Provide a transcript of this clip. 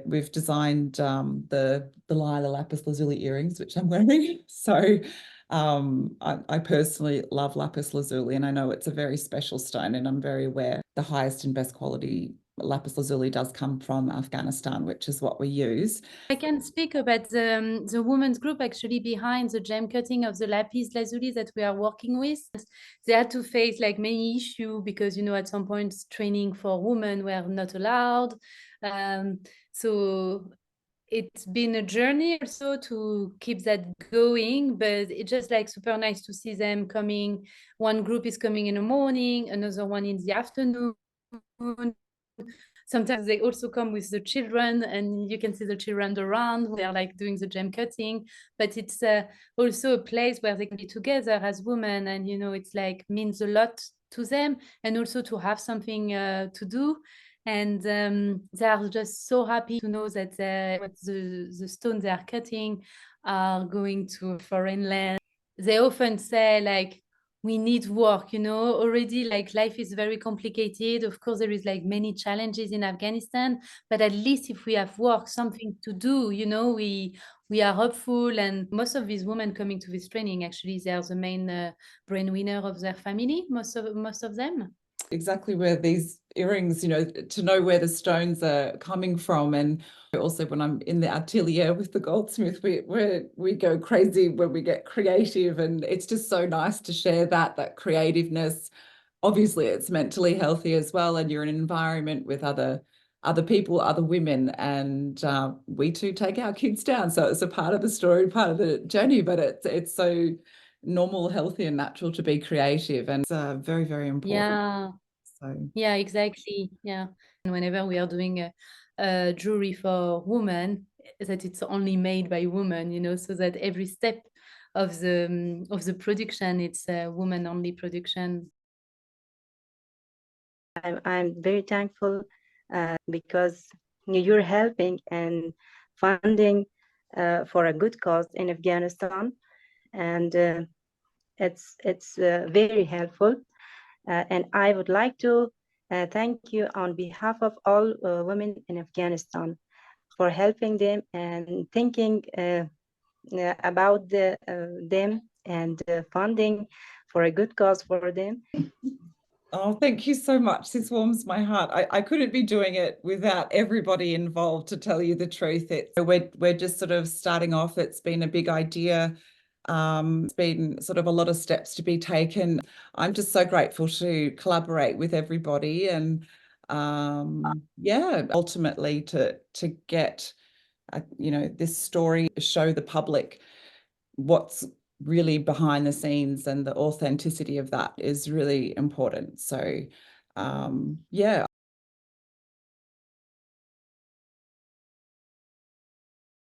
We've designed the Lyla lapis lazuli earrings, which I'm wearing. So I personally love lapis lazuli, and I know it's a very special stone, and I'm very aware the highest and best quality lapis lazuli does come from Afghanistan, which is what we use. I can speak about the women's group actually behind the gem cutting of the lapis lazuli that we are working with. They had to face like many issues because, you know, at some point training for women were not allowed. So it's been a journey also to keep that going, but it's just like super nice to see them coming. One group is coming in the morning, another one in the afternoon. Sometimes they also come with the children, and you can see the children around. We are like doing the gem cutting, but it's also a place where they can be together as women, and you know, it's like means a lot to them, and also to have something to do. And they are just so happy to know that the stones they are cutting are going to a foreign land. They often say like, we need work, you know, already like life is very complicated. Of course, there is like many challenges in Afghanistan, but at least if we have work, something to do, you know, we are hopeful. And most of these women coming to this training, actually, they are the main brain winner of their family, most of them. Exactly where these earrings, you know, to know where the stones are coming from. And also when I'm in the atelier with the goldsmith, we go crazy when we get creative, and it's just so nice to share that creativeness. Obviously it's mentally healthy as well, and you're in an environment with other people, other women, and we too take our kids down, so it's a part of the story, part of the journey, but it's so normal, healthy and natural to be creative, and it's very, very important. Yeah. So Yeah, exactly. Yeah. And whenever we are doing a jewelry for women, that it's only made by women, you know, so that every step of the production, it's a woman only production. I'm very thankful because you're helping and funding for a good cause in Afghanistan, and it's very helpful. And I would like to thank you on behalf of all women in Afghanistan for helping them and thinking about them and funding for a good cause for them. oh, thank you so much. This warms my heart. I couldn't be doing it without everybody involved, to tell you the truth. We're just sort of starting off. It's been a big idea. It's been sort of a lot of steps to be taken. I'm just so grateful to collaborate with everybody, and yeah, ultimately to get you know, this story, show the public what's really behind the scenes, and the authenticity of that is really important. So yeah.